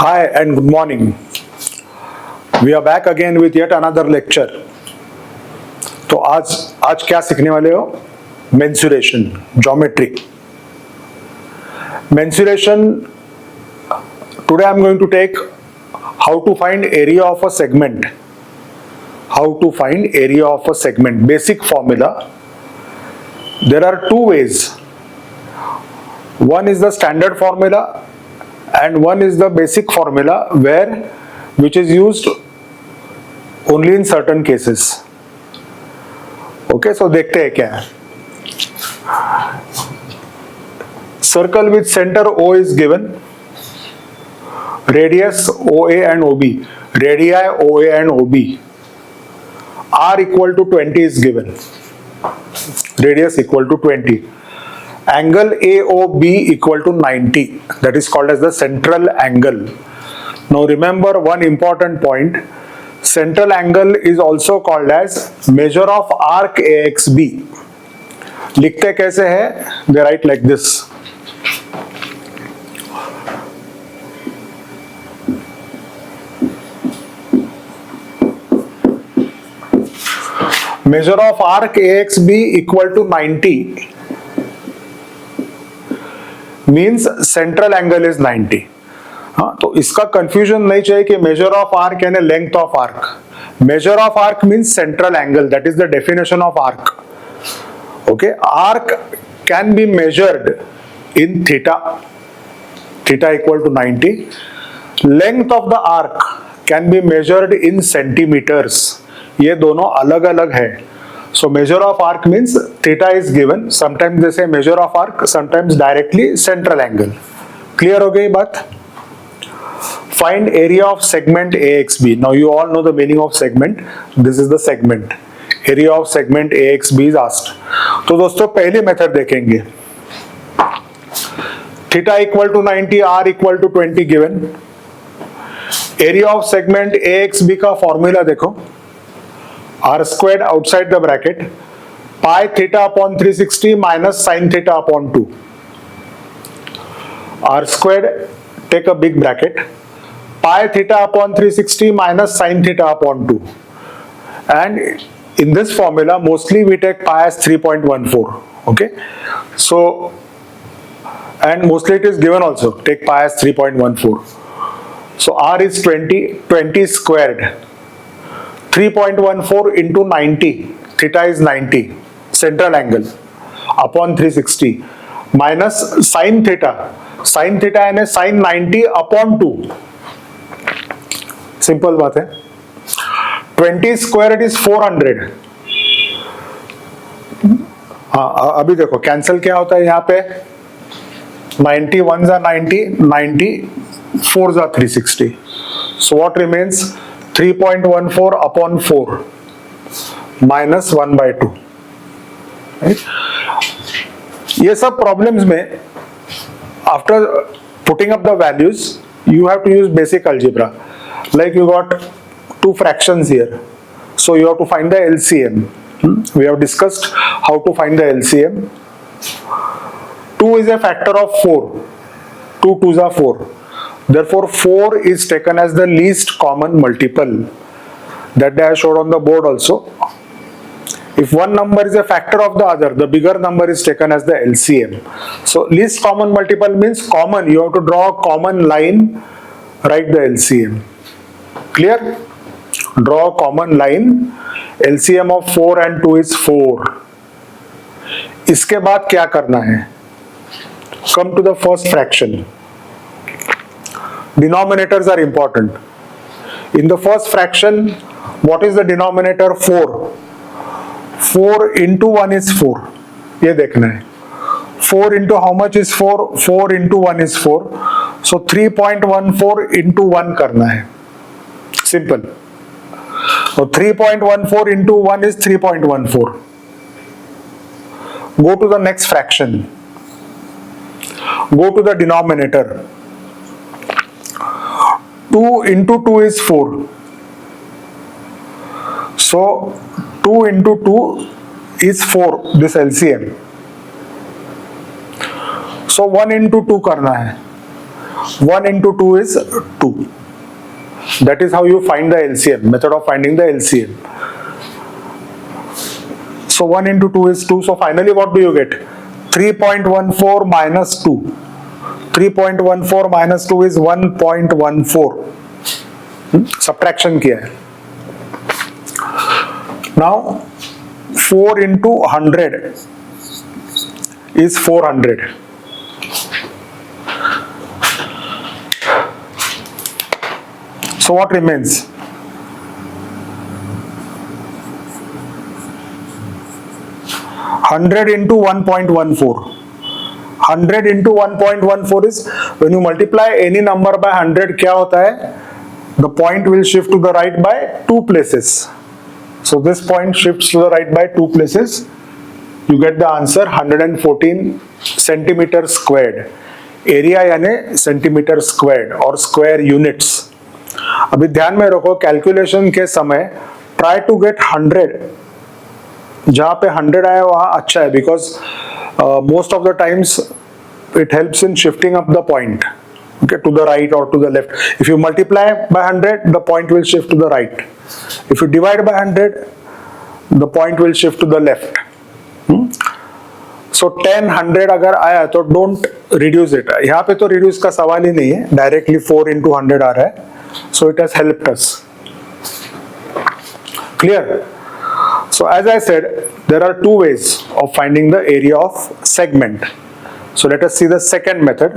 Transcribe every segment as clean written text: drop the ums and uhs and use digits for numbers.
Hi and good morning. We are back again with yet another lecture. तो आज क्या सीखने वाले हो? Mensuration, geometry. Mensuration. Today I am going to take how to find area of a segment. How to find area of a segment. Basic formula. There are two ways. One is the standard formula and one is the basic formula which is used only in certain cases. Okay, so देखते हैं क्या है. Circle with center O is given. Radius OA and OB. Radii OA and OB. R equal to 20 is given. Radius equal to 20. Angle AOB equal to 90. That is called as the central angle. Now remember one important point. Central angle is also called as measure of arc AXB. लिखते कैसे है? They write like this. Measure of arc AXB equal to 90 means central angle is 90. हाँ, तो इसका confusion नहीं चाहिए कि measure of arc यानी length of arc. Measure of arc means central angle. That is the definition of arc. Okay, arc can be measured in theta. Theta equal to 90. Length of the arc can be measured in centimeters. ये दोनों अलग अलग है. So measure of arc means theta is given. Sometimes they say measure of arc, sometimes directly central angle. Clear हो गई बात? Find area of segment AXB. Now you all know the meaning of segment. This is the segment. Area of segment AXB is asked. तो दोस्तों पहली method देखेंगे. Theta equal to 90, R equal to 20 given. Area of segment AXB का formula देखो. R squared outside the bracket pi theta upon 360 minus sin theta upon 2. R squared, take a big bracket, pi theta upon 360 minus sin theta upon 2. And in this formula mostly we take pi as 3.14. Okay, so and mostly it is given also, take pi as 3.14. So R is 20 squared. 3.14 into 90, theta is 90, central angle, upon 360, minus sin theta यानी sin 90 upon 2. Simple बात है. 20 squared is 400. हाँ, अभी देखो cancel क्या होता है यहाँ पे. 90 1s are 90, 90 4s are 360. So what remains? 3.14 upon 4 minus 1 by 2. Right? ये सब प्रॉब्लम्स में after putting up the values you have to use basic algebra. Like you got two fractions here, so you have to find the LCM. We have discussed how to find the LCM. 2 is a factor of 4. 2 2s are 4. Therefore 4 is taken as the least common multiple. That day I showed on the board also. If one number is a factor of the other, the bigger number is taken as the LCM. So least common multiple means common. You have to draw a common line, write the LCM. Clear? Draw a common line. LCM of 4 and 2 is 4. इसके बाद क्या करना है? Come to the first fraction. Denominators are important. In the first fraction, what is the denominator? 4. 4 into 1 is 4. ये देखना है. 4 into how much is 4? 4 into 1 is 4. So 3.14 into 1 करना है. Simple. So 3.14 into 1 is 3.14. Go to the next fraction. Go to the denominator. 2 into 2 is 4. So 2 into 2 is 4, this LCM. So 1 into 2 करना है. 1 into 2 is 2. That is how you find the LCM, method of finding the LCM. So 1 into 2 is 2. So finally what do you get? 3.14 minus 2. 3.14 minus 2 is 1.14. Subtraction किया है. Now 4 into 100 is 400. So what remains? 100 into 1.14. 100 into 1.14 is when you multiply any number by 100 क्या होता है? The point will shift to the right by 2 places. So this point shifts to the right by 2 places. You get the answer 114 centimeter squared. Area यानी centimeter squared और square units. अभी ध्यान में रखो calculation के समय ट्राई टू गेट 100. जहां पे 100 आया वहां अच्छा है because most of the times it helps in shifting up the point to the right or to the left. If you multiply by 100 the point will shift to the right. If you divide by 100 the point will shift to the left. So 10 100 अगर आया तो don't reduce it. यहाँ पे तो reduce का सवाल ही नहीं है, डायरेक्टली 4 into 100 आ रहा है. So it has helped us. Clear? So as I said, there are two ways of finding the area of segment. So let us see the second method.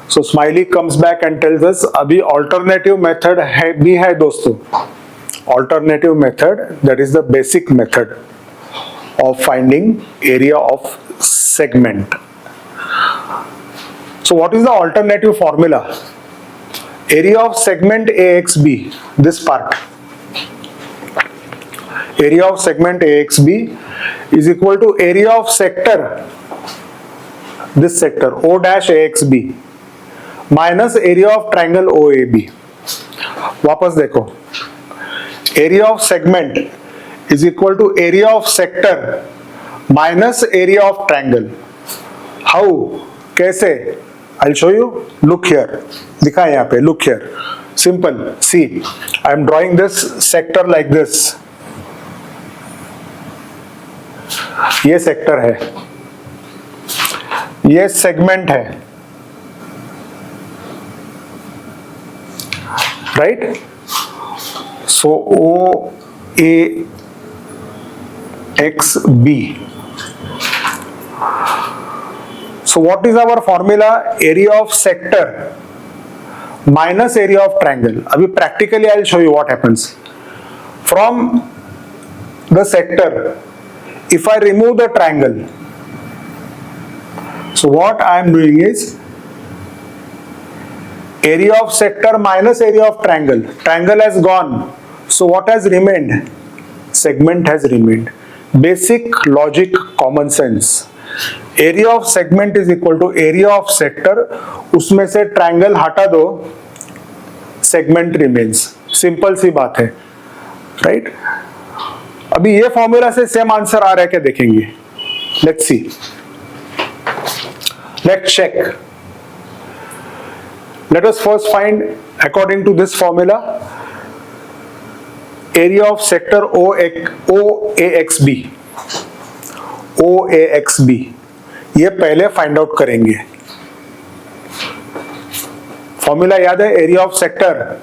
So Smiley comes back and tells us अभी alternative method है भी है दोस्तों. Alternative method, that is the basic method of finding area of segment. So what is the alternative formula? Area of segment AXB, this part. Area of segment AXB is equal to area of sector, this sector O dash AXB minus area of triangle OAB. वापस देखो. Area of segment is equal to area of sector minus area of triangle. How? कैसे? I'll show you. Look here. दिखा यहाँ पे. Look here. Simple. See, I am drawing this sector like this. ये sector है, ये segment है, right? So OAXB. So what is our formula? Area of sector minus area of triangle. अभी practically I'll show you what happens. From the sector, if I remove the triangle, so what I am doing is area of sector minus area of triangle. Triangle has gone. So what has remained? Segment has remained. Basic logic, common sense. Area of segment is equal to area of sector. उसमें से triangle हटा दो, segment remains. Simple सी बात है, right? अभी ये formula से same answer आ रहा है क्या देखेंगे. Let's see, let's check. Let us first find according to this formula area of sector OAXB. OAXB ये पहले फाइंड आउट करेंगे. फॉर्मूला याद है? Area of sector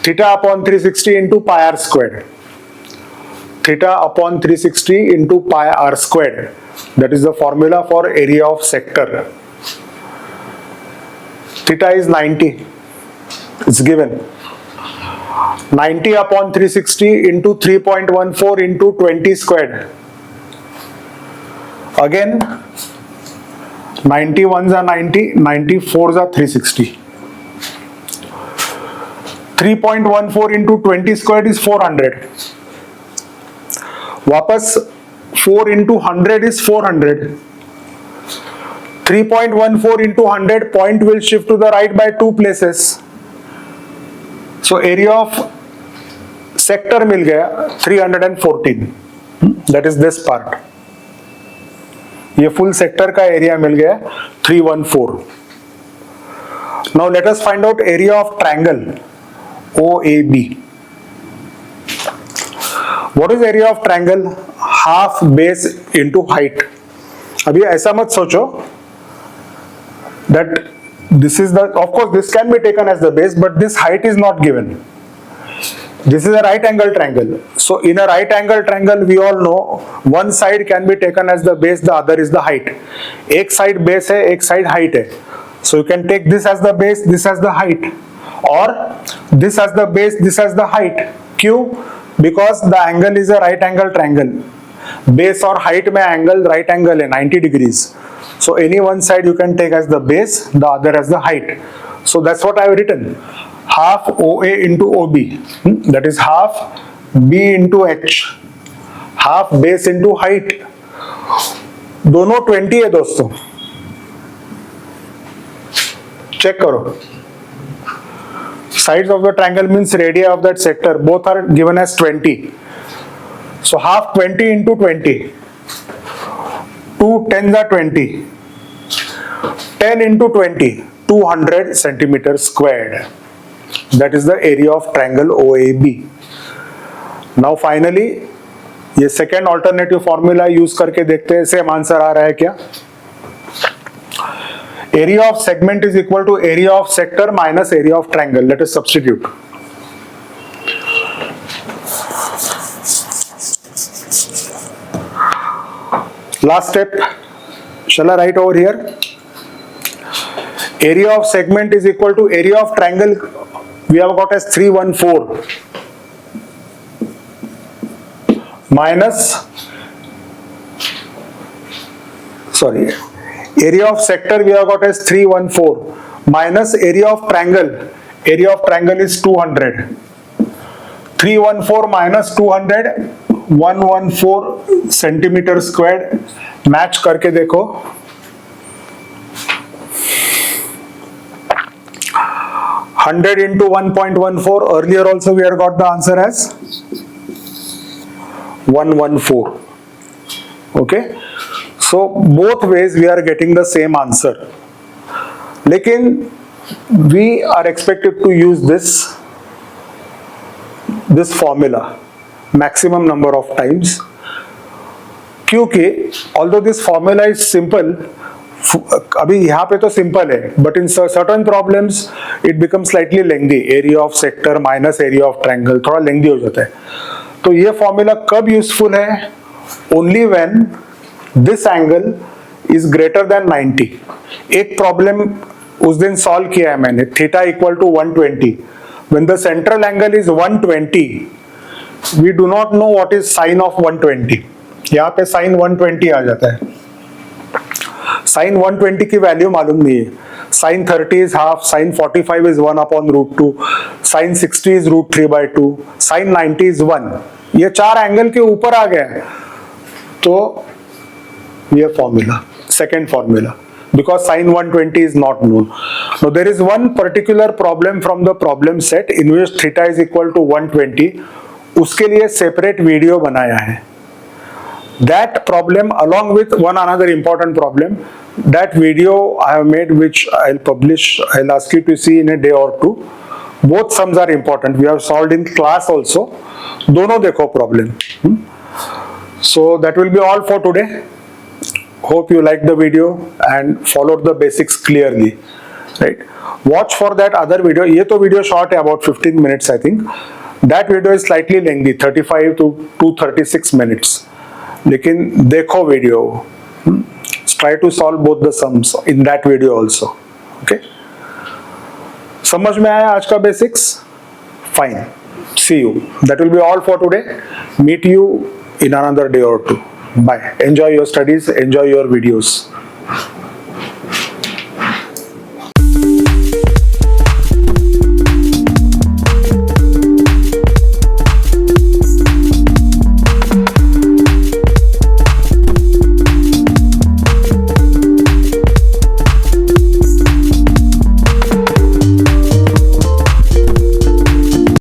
theta upon 360 into pi r square. Theta upon 360 into pi r square. That is the formula for area of sector. Theta is 90. It's given 90 upon 360 into 3.14 into 20 square. Again 91s are 90, 94s are 360. 3.14 into 20 squared is 400. वापस 4 into 100 is 400. 3.14 into 100 point will shift to the right by 2 places. So area of sector मिल गया 314. That is this part. ये full sector का area मिल गया 314. Now let us find out area of triangle OAB. What is area of triangle? Half base into height. अभी ऐसा मत सोचो that this is the, of course this can be taken as the base, but this height is not given. This is a right angle triangle. So in a right angle triangle, we all know one side can be taken as the base, the other is the height. एक side base है, एक side height है. So you can take this as the base, this as the height, or this as the base, this as the height. क्यों? Because the angle is a right angle triangle. Base और height में angle right angle है 90 degrees. So any one side you can take as the base, the other as the height. So that's what I have written. Half OA into OB. That is half B into H. Half base into height. दोनों 20 है दोस्तों. Check करो. Sides of the triangle means radii of that sector. Both are given as 20. So half 20 into 20. 2 10s are 20. 10 into 20. 200 centimeters squared. That is the area of triangle OAB. Now finally, ये second alternative formula use करके देखते हैं same answer आ रहा है क्या? Area of segment is equal to area of sector minus area of triangle. Let us substitute. Last step. Shall I write over here? Area of segment is equal to area of triangle. We have got as 314 minus, sorry, area of sector we have got as 314 minus area of triangle. Area of triangle is 200. 314 minus 200, 114 centimeter squared. Match करके देखो. 100 into 1.14. Earlier also we had got the answer as 114. Okay. So both ways we are getting the same answer. लेकिन we are expected to use this formula maximum number of times. क्योंकि although this formula is simple, अभी यहाँ पे तो simple है, but in certain problems it become slightly lengthy. Area of sector minus area of triangle थोड़ा lengthy हो जाता है. तो ये फॉर्मूला कब यूजफुल है? Only when this angle is greater than 90. एक प्रॉब्लम उस दिन सॉल्व किया है मैंने, theta equal to 120. When the central angle is 120, we do not know what is sine of 120. यहाँ पे साइन 120 आ जाता है. साइन 120 की वैल्यू मालूम नहीं है. Sine 30 is half, sine 45 is 1 upon root 2, sine 60 is root 3/2, sine 90 is 1. ये चार एंगल के ऊपर आ गए. तो ये formula, second formula, because sin 120 is not known. Now there is one particular problem from the problem set in which theta is equal to 120. उसके लिए separate video बनाया है. That problem along with one another important problem, that video I have made which I'll publish, I'll ask you to see in a day or two. Both sums are important. We have solved in class also. दोनों देखो problem. So that will be all for today. Hope you liked the video and followed the basics clearly. Right? Watch for that other video. ये तो video short है, about 15 minutes I think. That video is slightly lengthy, 35 to 36 minutes. लेकिन देखो video. Try to solve both the sums in that video also. Okay? समझ में आया आज का basics? Fine. See you. That will be all for today. Meet you in another day or two. Bye. Enjoy your studies. Enjoy your videos.